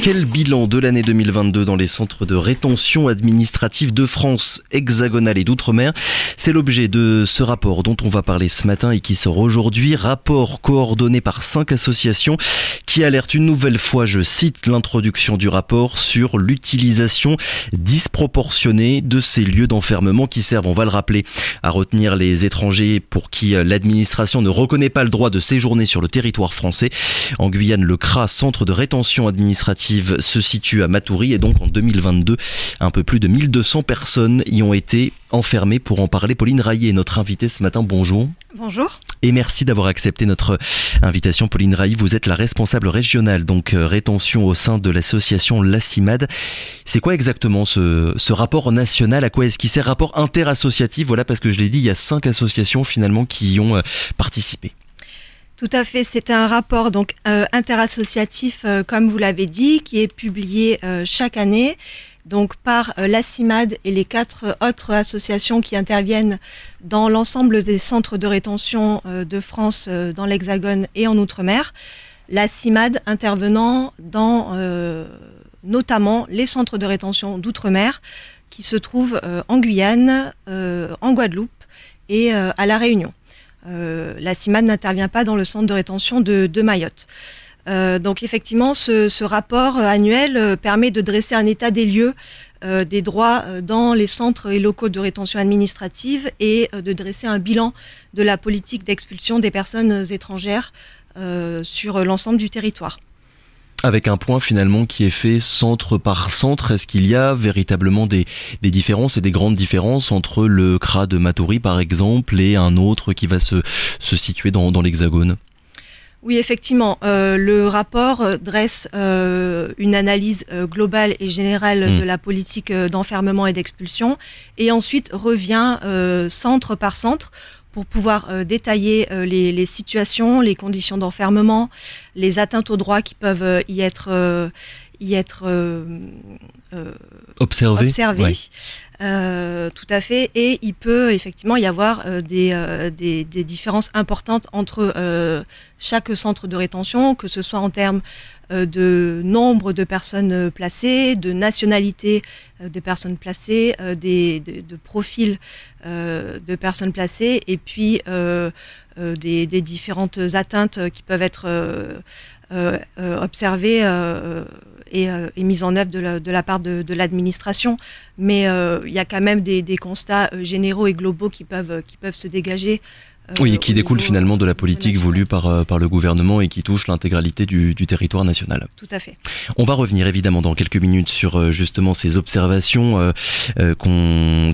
Quel bilan de l'année 2022 dans les centres de rétention administrative de France hexagonale et d'outre-mer? C'est l'objet de ce rapport dont on va parler ce matin et qui sort aujourd'hui. Rapport coordonné par 5 associations qui alertent une nouvelle fois, je cite l'introduction du rapport, sur l'utilisation disproportionnée de ces lieux d'enfermement qui servent, on va le rappeler, à retenir les étrangers pour qui l'administration ne reconnaît pas le droit de séjourner sur le territoire français. En Guyane, le CRA, centre de rétention administrative, se situe à Matoury et donc en 2022, un peu plus de 1200 personnes y ont été enfermées. Pour en parler, Pauline Raillet est notre invitée ce matin. Bonjour. Bonjour. Et merci d'avoir accepté notre invitation. Pauline Raillet, vous êtes la responsable régionale, donc rétention au sein de l'association La CIMAD. C'est quoi exactement ce rapport national? À quoi est-ce qu'il sert? Rapport interassociatif, voilà, parce que je l'ai dit, il y a 5 associations finalement qui y ont participé. Tout à fait, c'est un rapport donc interassociatif, comme vous l'avez dit, qui est publié chaque année donc par la CIMAD et les 4 autres associations qui interviennent dans l'ensemble des centres de rétention de France, dans l'Hexagone et en Outre-mer. La CIMAD intervenant dans notamment les centres de rétention d'Outre-mer qui se trouvent en Guyane, en Guadeloupe et à La Réunion. La CIMAD n'intervient pas dans le centre de rétention de Mayotte. Donc effectivement, ce rapport annuel permet de dresser un état des lieux des droits dans les centres et locaux de rétention administrative et de dresser un bilan de la politique d'expulsion des personnes étrangères sur l'ensemble du territoire. Avec un point finalement qui est fait centre par centre, est-ce qu'il y a véritablement des différences et des grandes différences entre le CRA de Matoury par exemple et un autre qui va se situer dans l'Hexagone? Oui, effectivement, le rapport dresse une analyse globale et générale de la politique d'enfermement et d'expulsion et ensuite revient centre par centre pour pouvoir détailler les situations, les conditions d'enfermement, les atteintes aux droits qui peuvent y être observées. Ouais. Tout à fait. Et il peut effectivement y avoir des différences importantes entre chaque centre de rétention, que ce soit en termes de nombre de personnes placées, de nationalité de personnes placées, de profils de personnes placées, et puis des différentes atteintes qui peuvent être observées et mises en œuvre de la part de l'administration. Mais il y a quand même des constats généraux et globaux qui peuvent se dégager. Oui, et qui découle finalement de la politique voulue par le gouvernement et qui touche l'intégralité du territoire national. Tout à fait. On va revenir évidemment dans quelques minutes sur justement ces observations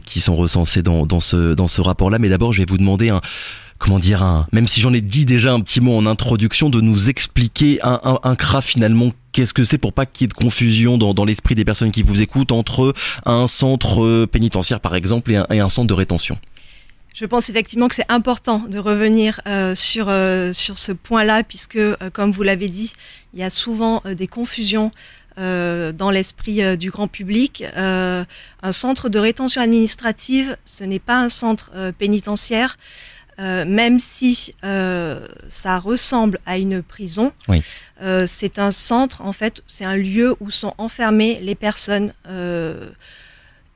qui sont recensées dans ce rapport-là. Mais d'abord, je vais vous demander même si j'en ai dit déjà un petit mot en introduction, de nous expliquer un CRA finalement. Qu'est-ce que c'est, pour pas qu'il y ait de confusion dans l'esprit des personnes qui vous écoutent entre un centre pénitentiaire par exemple et un centre de rétention? Je pense effectivement que c'est important de revenir sur ce point-là, puisque, comme vous l'avez dit, il y a souvent des confusions dans l'esprit du grand public. Un centre de rétention administrative, ce n'est pas un centre pénitentiaire, même si ça ressemble à une prison. Oui. C'est un centre, en fait, c'est un lieu où sont enfermées les personnes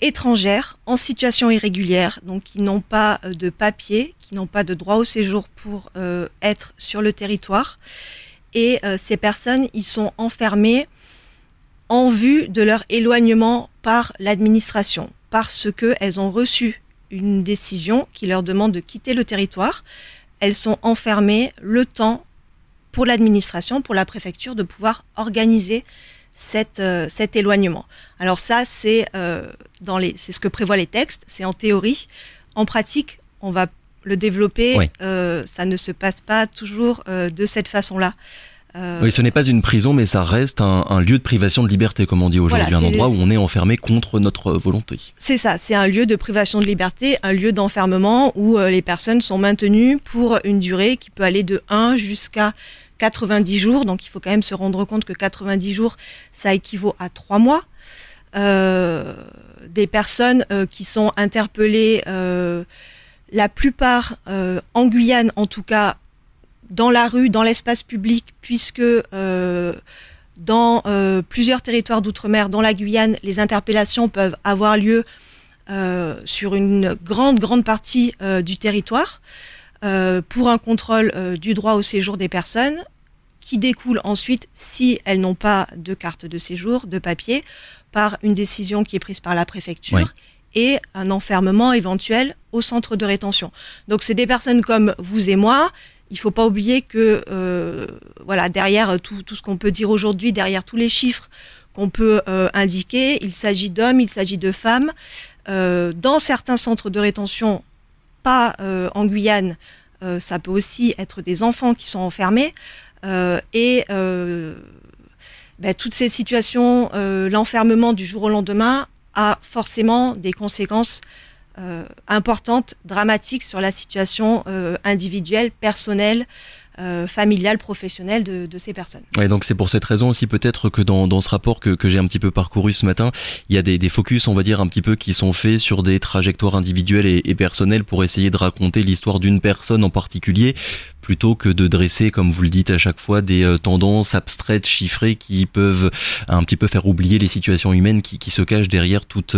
étrangères en situation irrégulière, donc qui n'ont pas de papier, qui n'ont pas de droit au séjour pour être sur le territoire. Et ces personnes, ils sont enfermées en vue de leur éloignement par l'administration, parce qu'elles ont reçu une décision qui leur demande de quitter le territoire. Elles sont enfermées le temps pour l'administration, pour la préfecture, de pouvoir organiser cet éloignement. Alors ça, c'est ce que prévoient les textes, c'est en théorie. En pratique, on va le développer, oui. Ça ne se passe pas toujours de cette façon-là. Oui, ce n'est pas une prison, mais ça reste un lieu de privation de liberté, comme on dit aujourd'hui, voilà, un endroit où on est enfermé contre notre volonté. C'est ça, c'est un lieu de privation de liberté, un lieu d'enfermement où les personnes sont maintenues pour une durée qui peut aller de 1 jusqu'à 90 jours, donc il faut quand même se rendre compte que 90 jours, ça équivaut à 3 mois. Des personnes qui sont interpellées, la plupart en Guyane en tout cas, dans la rue, dans l'espace public, puisque Dans plusieurs territoires d'outre-mer, dont la Guyane, les interpellations peuvent avoir lieu sur une grande partie du territoire pour un contrôle du droit au séjour des personnes, qui découle ensuite, si elles n'ont pas de carte de séjour, de papier, par une décision qui est prise par la préfecture. Oui. Et un enfermement éventuel au centre de rétention. Donc c'est des personnes comme vous et moi. Il ne faut pas oublier que voilà, derrière tout ce qu'on peut dire aujourd'hui, derrière tous les chiffres qu'on peut indiquer, il s'agit d'hommes, il s'agit de femmes. Dans certains centres de rétention, pas en Guyane, ça peut aussi être des enfants qui sont enfermés. Toutes ces situations, l'enfermement du jour au lendemain a forcément des conséquences importantes, dramatiques sur la situation individuelle, personnelle, familiale, professionnelle de ces personnes. Ouais, donc c'est pour cette raison aussi peut-être que dans ce rapport que j'ai un petit peu parcouru ce matin, il y a des focus, on va dire, un petit peu qui sont faits sur des trajectoires individuelles et personnelles pour essayer de raconter l'histoire d'une personne en particulier, plutôt que de dresser, comme vous le dites à chaque fois, des tendances abstraites, chiffrées, qui peuvent un petit peu faire oublier les situations humaines qui se cachent derrière toutes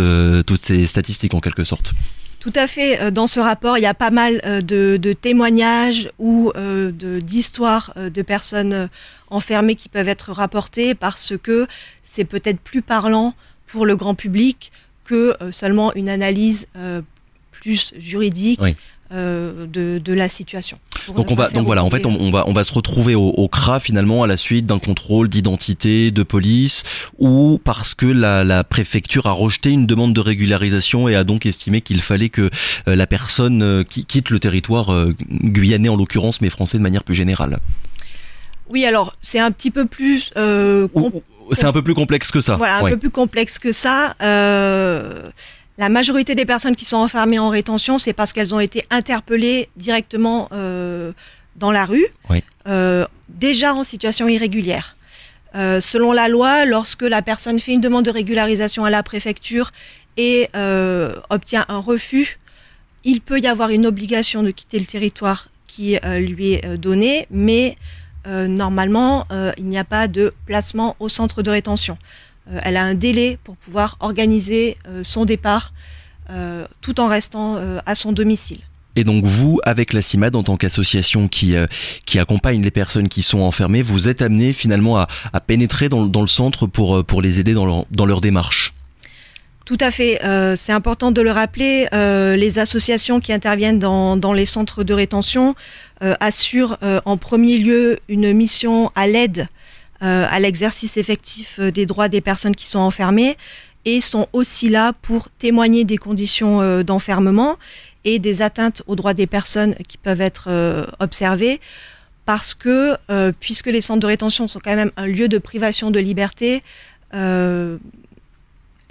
ces statistiques en quelque sorte. Tout à fait. Dans ce rapport, il y a pas mal de témoignages ou d'histoires de personnes enfermées qui peuvent être rapportées, parce que c'est peut-être plus parlant pour le grand public que seulement une analyse plus juridique. Oui. De la situation. Donc voilà, en fait on va se retrouver au CRA finalement à la suite d'un contrôle d'identité de police, ou parce que la préfecture a rejeté une demande de régularisation et a donc estimé qu'il fallait que la personne quitte le territoire guyanais en l'occurrence, mais français de manière plus générale. Oui, alors c'est un petit peu plus c'est un peu plus complexe que ça. Voilà, un peu plus complexe que ça. La majorité des personnes qui sont enfermées en rétention, c'est parce qu'elles ont été interpellées directement dans la rue, oui. Déjà en situation irrégulière. Selon la loi, lorsque la personne fait une demande de régularisation à la préfecture et obtient un refus, il peut y avoir une obligation de quitter le territoire qui lui est donné, mais normalement, il n'y a pas de placement au centre de rétention. Elle a un délai pour pouvoir organiser son départ tout en restant à son domicile. Et donc vous, avec la CIMAD, en tant qu'association qui accompagne les personnes qui sont enfermées, vous êtes amené finalement à pénétrer dans le centre pour les aider dans leur démarche. Tout à fait. C'est important de le rappeler. Les associations qui interviennent dans les centres de rétention assurent en premier lieu une mission à l'aide à l'exercice effectif des droits des personnes qui sont enfermées, et sont aussi là pour témoigner des conditions d'enfermement et des atteintes aux droits des personnes qui peuvent être observées, parce que puisque les centres de rétention sont quand même un lieu de privation de liberté,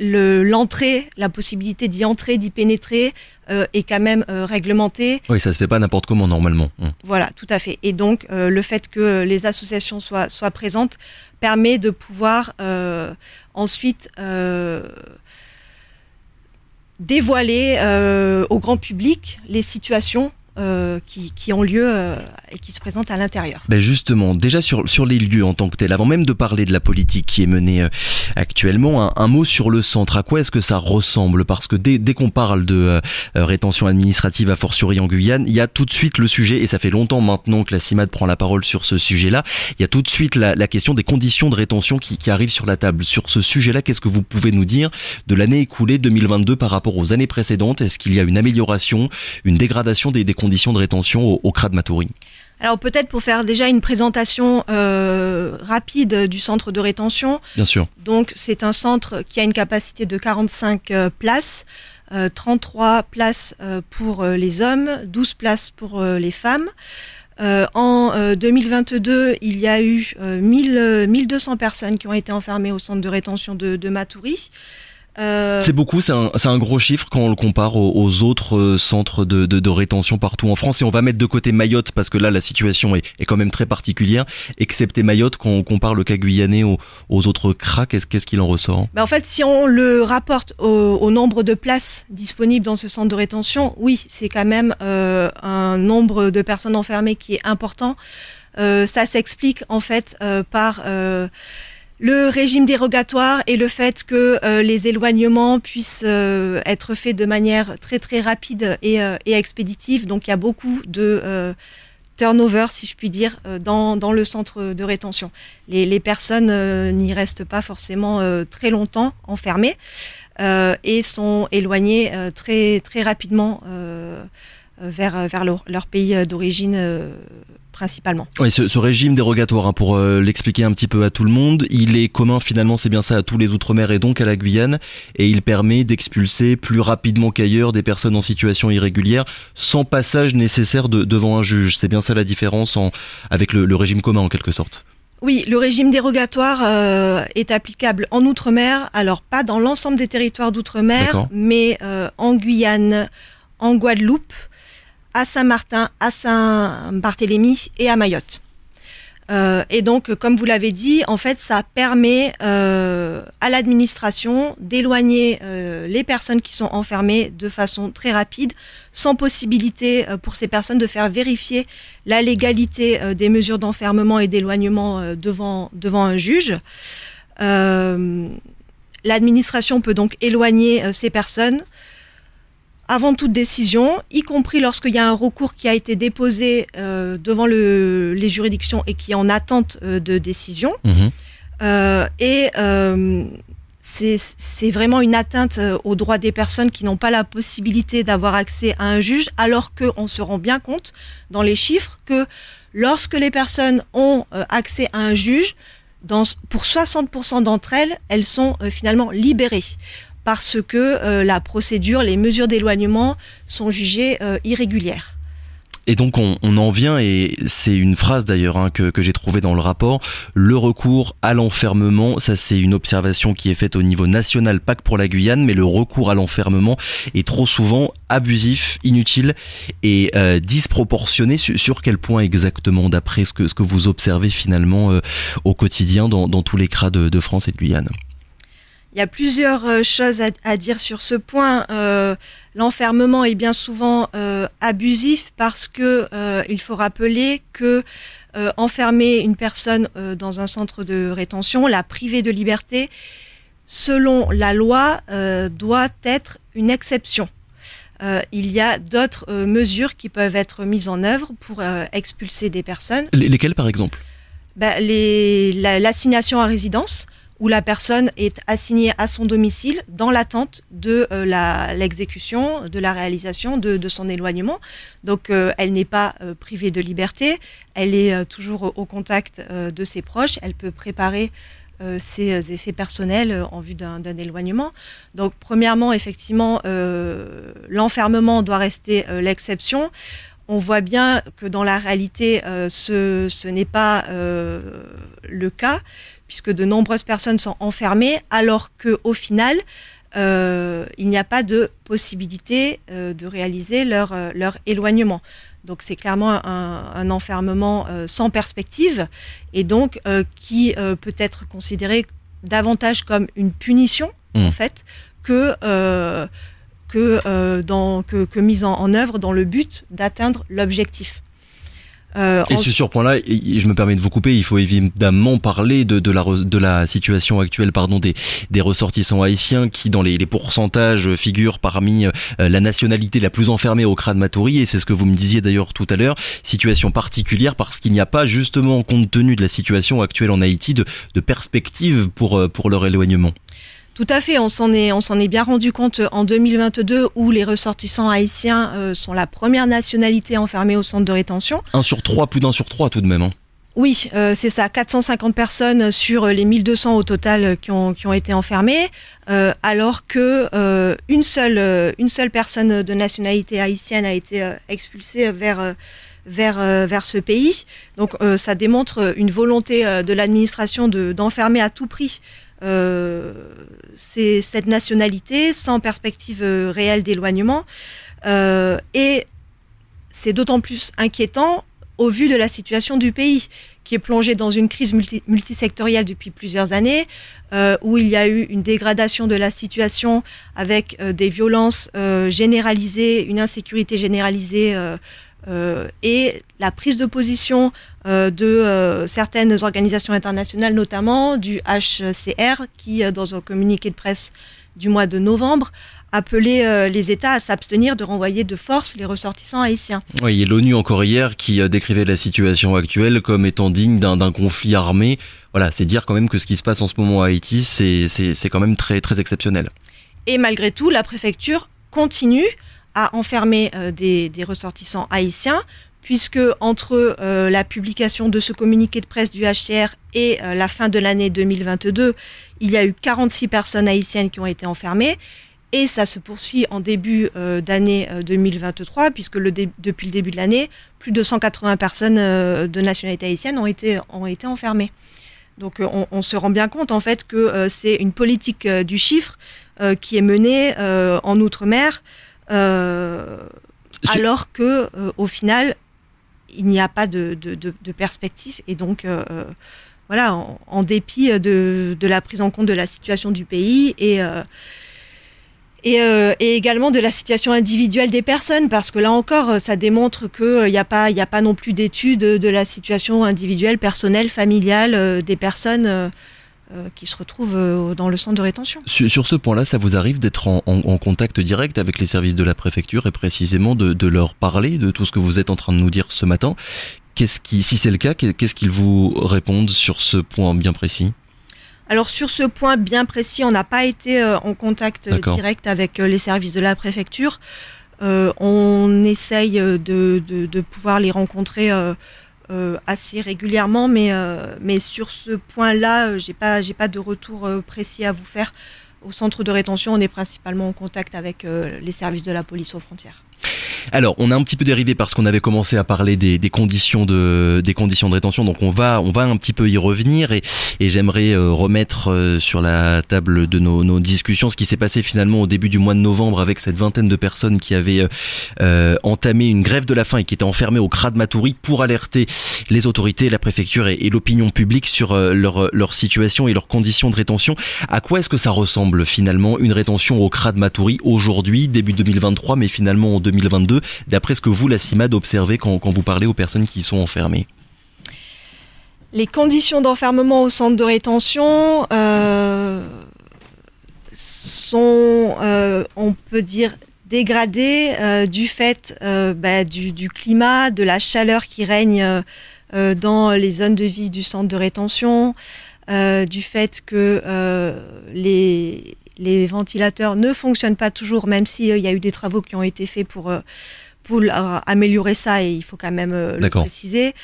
l'entrée, la possibilité d'y entrer, d'y pénétrer est quand même réglementée. Oui, ça se fait pas n'importe comment normalement. Voilà, tout à fait. Et donc le fait que les associations soient présentes permet de pouvoir ensuite dévoiler au grand public les situations qui ont lieu et qui se présentent à l'intérieur. Ben justement, déjà sur les lieux en tant que tel, avant même de parler de la politique qui est menée actuellement, un mot sur le centre. À quoi est-ce que ça ressemble? Parce que dès qu'on parle de rétention administrative a fortiori en Guyane, il y a tout de suite le sujet, et ça fait longtemps maintenant que la CIMAD prend la parole sur ce sujet-là, il y a tout de suite la question des conditions de rétention qui arrive sur la table. Sur ce sujet-là, qu'est-ce que vous pouvez nous dire de l'année écoulée 2022 par rapport aux années précédentes? Est-ce qu'il y a une amélioration, une dégradation des conditions de rétention au CRA de Matoury? Alors peut-être pour faire déjà une présentation rapide du centre de rétention. Bien sûr. Donc c'est un centre qui a une capacité de 45 places, 33 places pour les hommes, 12 places pour les femmes. En 2022, il y a eu 1200 personnes qui ont été enfermées au centre de rétention de Matoury. C'est beaucoup, c'est un gros chiffre quand on le compare aux autres centres de rétention partout en France. Et on va mettre de côté Mayotte, parce que là la situation est quand même très particulière. Excepté Mayotte, quand on compare le cas guyanais aux autres CRA, qu'est-ce qu'il en ressort? En fait, si on le rapporte au nombre de places disponibles dans ce centre de rétention, oui, c'est quand même un nombre de personnes enfermées qui est important. Ça s'explique en fait par Le régime dérogatoire et le fait que les éloignements puissent être faits de manière très très rapide et expéditive. Donc il y a beaucoup de turnover, si je puis dire, dans le centre de rétention. Les personnes n'y restent pas forcément très longtemps enfermées et sont éloignées très très rapidement vers leur pays d'origine principalement. Oui, ce régime dérogatoire, pour l'expliquer un petit peu à tout le monde, il est commun finalement, c'est bien ça, à tous les Outre-mer et donc à la Guyane, et il permet d'expulser plus rapidement qu'ailleurs des personnes en situation irrégulière sans passage nécessaire devant un juge. C'est bien ça la différence avec le régime commun en quelque sorte. Oui, le régime dérogatoire est applicable en Outre-mer, alors pas dans l'ensemble des territoires d'Outre-mer, mais en Guyane, en Guadeloupe, à Saint-Martin, à Saint-Barthélemy et à Mayotte. Et donc, comme vous l'avez dit, en fait, ça permet à l'administration d'éloigner les personnes qui sont enfermées de façon très rapide, sans possibilité pour ces personnes de faire vérifier la légalité des mesures d'enfermement et d'éloignement devant un juge. L'administration peut donc éloigner ces personnes avant toute décision, y compris lorsqu'il y a un recours qui a été déposé devant les juridictions et qui est en attente de décision. C'est vraiment une atteinte aux droits des personnes qui n'ont pas la possibilité d'avoir accès à un juge, alors qu'on se rend bien compte dans les chiffres que lorsque les personnes ont accès à un juge, pour 60% d'entre elles, elles sont finalement libérées. Parce que la procédure, les mesures d'éloignement sont jugées irrégulières. Et donc on en vient, et c'est une phrase d'ailleurs que j'ai trouvée dans le rapport, le recours à l'enfermement, ça c'est une observation qui est faite au niveau national, pas que pour la Guyane, mais le recours à l'enfermement est trop souvent abusif, inutile et disproportionné. Sur quel point exactement, d'après ce que vous observez finalement au quotidien dans tous les CRA de France et de Guyane? Il y a plusieurs choses à dire sur ce point. L'enfermement est bien souvent abusif parce que il faut rappeler que enfermer une personne dans un centre de rétention, la priver de liberté, selon la loi, doit être une exception. Il y a d'autres mesures qui peuvent être mises en œuvre pour expulser des personnes. Lesquelles par exemple? L'assignation à résidence, où la personne est assignée à son domicile dans l'attente de l'exécution, de la réalisation de son éloignement. Donc elle n'est pas privée de liberté, elle est toujours au contact de ses proches, elle peut préparer ses effets personnels en vue d'un éloignement. Donc premièrement, effectivement, l'enfermement doit rester l'exception. On voit bien que dans la réalité, ce n'est pas le cas, puisque de nombreuses personnes sont enfermées, alors qu'au final, il n'y a pas de possibilité de réaliser leur éloignement. Donc c'est clairement un enfermement sans perspective, et donc qui peut être considéré davantage comme une punition, en fait, que mise en œuvre dans le but d'atteindre l'objectif. Et sur ce point-là, je me permets de vous couper, il faut évidemment parler de la situation actuelle des ressortissants haïtiens qui, dans les pourcentages, figurent parmi la nationalité la plus enfermée au CRA de Matoury, et c'est ce que vous me disiez d'ailleurs tout à l'heure, situation particulière parce qu'il n'y a pas, justement, compte tenu de la situation actuelle en Haïti, de perspective pour leur éloignement. Tout à fait, on s'en est bien rendu compte en 2022 où les ressortissants haïtiens sont la première nationalité enfermée au centre de rétention. Plus d'un sur trois tout de même. Oui, c'est ça, 450 personnes sur les 1200 au total qui ont été enfermées, alors que une seule personne de nationalité haïtienne a été expulsée vers ce pays. Donc ça démontre une volonté de l'administration d'enfermer à tout prix cette nationalité sans perspective réelle d'éloignement, et c'est d'autant plus inquiétant au vu de la situation du pays qui est plongé dans une crise multisectorielle depuis plusieurs années, où il y a eu une dégradation de la situation avec des violences généralisées, une insécurité généralisée et la prise de position de certaines organisations internationales, notamment du HCR, qui, dans un communiqué de presse du mois de novembre, appelait les États à s'abstenir de renvoyer de force les ressortissants haïtiens. Oui, et l'ONU encore hier qui décrivait la situation actuelle comme étant digne d'un conflit armé. Voilà, c'est dire quand même que ce qui se passe en ce moment à Haïti, c'est quand même très, très exceptionnel. Et malgré tout, la préfecture continue à enfermer des ressortissants haïtiens, puisque entre la publication de ce communiqué de presse du HCR et la fin de l'année 2022, il y a eu 46 personnes haïtiennes qui ont été enfermées. Et ça se poursuit en début d'année 2023, puisque depuis le début de l'année, plus de 180 personnes de nationalité haïtienne ont été enfermées. Donc on se rend bien compte en fait que c'est une politique du chiffre qui est menée en Outre-mer, alors que au final il n'y a pas de perspective, et donc voilà, en dépit de la prise en compte de la situation du pays et également de la situation individuelle des personnes, parce que là encore, ça démontre qu'il n'y a pas non plus d'études de la situation individuelle, personnelle, familiale des personnes qui se retrouvent dans le centre de rétention. Sur ce point-là, ça vous arrive d'être en contact direct avec les services de la préfecture et précisément de leur parler de tout ce que vous êtes en train de nous dire ce matin? Si c'est le cas, qu'est-ce qu'ils vous répondent sur ce point bien précis? Alors sur ce point bien précis, on n'a pas été en contact direct avec les services de la préfecture. On essaye de pouvoir les rencontrer assez régulièrement, mais sur ce point-là, j'ai pas de retour précis à vous faire. Au centre de rétention, on est principalement en contact avec les services de la police aux frontières. Alors, on a un petit peu dérivé parce qu'on avait commencé à parler des conditions de rétention, donc on va un petit peu y revenir et j'aimerais remettre sur la table de nos discussions ce qui s'est passé finalement au début du mois de novembre avec cette vingtaine de personnes qui avaient entamé une grève de la faim et qui étaient enfermées au CRA de Matoury pour alerter les autorités, la préfecture et l'opinion publique sur leur situation et leurs conditions de rétention. À quoi est-ce que ça ressemble finalement une rétention au CRA de Matoury aujourd'hui, début 2023, mais finalement en 2022, d'après ce que vous, la CIMAD, observez quand vous parlez aux personnes qui y sont enfermées? Les conditions d'enfermement au centre de rétention sont, on peut dire, dégradées du fait du climat, de la chaleur qui règne dans les zones de vie du centre de rétention, du fait que les ventilateurs ne fonctionnent pas toujours, même s'il y a eu des travaux qui ont été faits pour améliorer ça, et il faut quand même le préciser.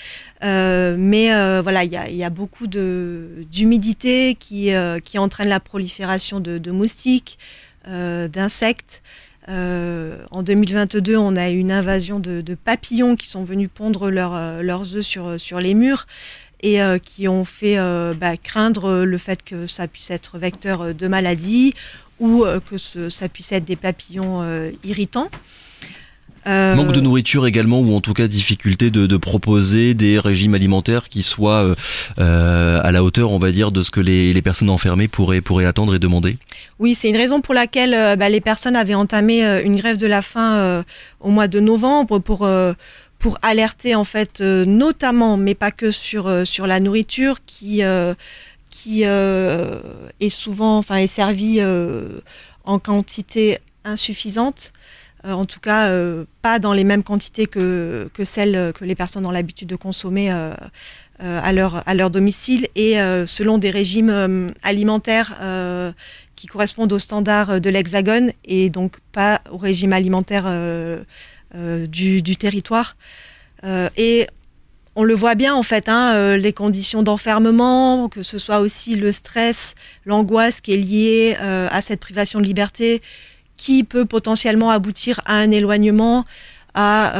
Voilà, il y a beaucoup d'humidité qui entraîne la prolifération de moustiques, d'insectes. En 2022, on a eu une invasion de papillons qui sont venus pondre leurs œufs sur les murs, et qui ont fait craindre le fait que ça puisse être vecteur de maladies ou que ça puisse être des papillons irritants. Manque de nourriture également, ou en tout cas difficulté de proposer des régimes alimentaires qui soient à la hauteur, on va dire, de ce que les personnes enfermées pourraient attendre et demander. Oui, c'est une raison pour laquelle les personnes avaient entamé une grève de la faim au mois de novembre pour alerter en fait notamment, mais pas que sur la nourriture qui est souvent, est servie en quantité insuffisante. En tout cas, pas dans les mêmes quantités que celles que les personnes ont l'habitude de consommer à leur domicile, et selon des régimes alimentaires qui correspondent aux standards de l'Hexagone et donc pas au régime alimentaire du territoire. Et on le voit bien en fait, les conditions d'enfermement, que ce soit aussi le stress, l'angoisse qui est liée à cette privation de liberté, qui peut potentiellement aboutir à un éloignement, à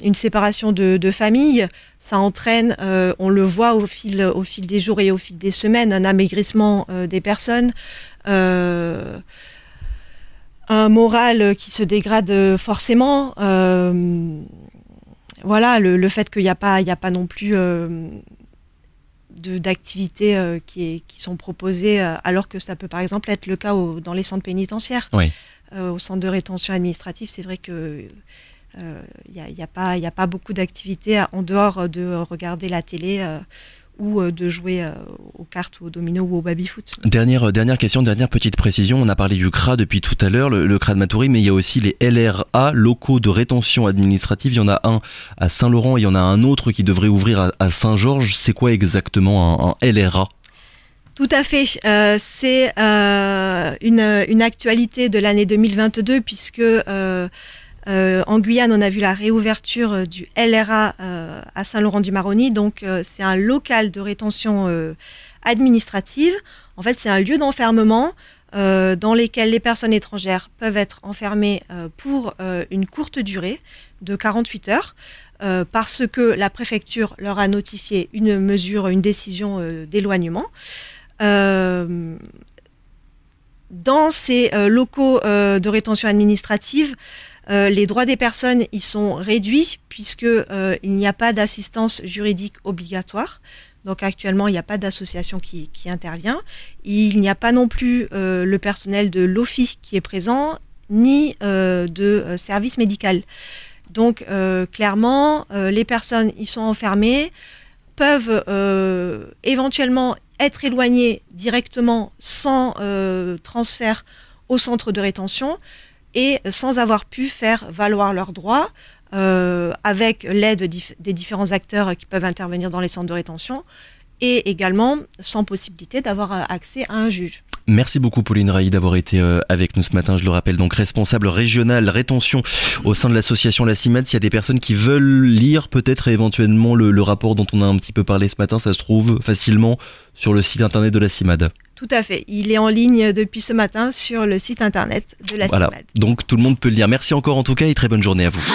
une séparation de famille. Ça entraîne, on le voit au fil des jours et au fil des semaines, un amaigrissement des personnes, un moral qui se dégrade forcément. Voilà, le fait qu'il n'y a pas non plus d'activités qui sont proposées, alors que ça peut par exemple être le cas dans les centres pénitentiaires. Oui. Au centre de rétention administrative, c'est vrai que Il n'y a pas beaucoup d'activités en dehors de regarder la télé ou de jouer aux cartes ou au domino ou au baby-foot. Dernière question, dernière petite précision. On a parlé du CRA depuis tout à l'heure, le CRA de Matoury, mais il y a aussi les LRA, locaux de rétention administrative. Il y en a un à Saint-Laurent, il y en a un autre qui devrait ouvrir à Saint-Georges. C'est quoi exactement un LRA ? Tout à fait. C'est une actualité de l'année 2022 puisque en Guyane, on a vu la réouverture du LRA à Saint-Laurent-du-Maroni. Donc, c'est un local de rétention administrative. En fait, c'est un lieu d'enfermement dans lequel les personnes étrangères peuvent être enfermées pour une courte durée de 48 heures parce que la préfecture leur a notifié une décision d'éloignement. Dans ces locaux de rétention administrative, les droits des personnes y sont réduits puisque il n'y a pas d'assistance juridique obligatoire. Donc actuellement, il n'y a pas d'association qui intervient. Il n'y a pas non plus le personnel de l'OFI qui est présent, ni de service médical. Donc clairement, les personnes y sont enfermées, peuvent éventuellement être éloignées directement sans transfert au centre de rétention et sans avoir pu faire valoir leurs droits avec l'aide des différents acteurs qui peuvent intervenir dans les centres de rétention et également sans possibilité d'avoir accès à un juge. Merci beaucoup Pauline Railly d'avoir été avec nous ce matin. Je le rappelle, donc responsable régional rétention au sein de l'association La Cimade. S'il y a des personnes qui veulent lire peut-être éventuellement le rapport dont on a un petit peu parlé ce matin, ça se trouve facilement sur le site internet de La Cimade. Tout à fait. Il est en ligne depuis ce matin sur le site internet de La Cimade. Donc tout le monde peut le lire. Merci encore en tout cas et très bonne journée à vous.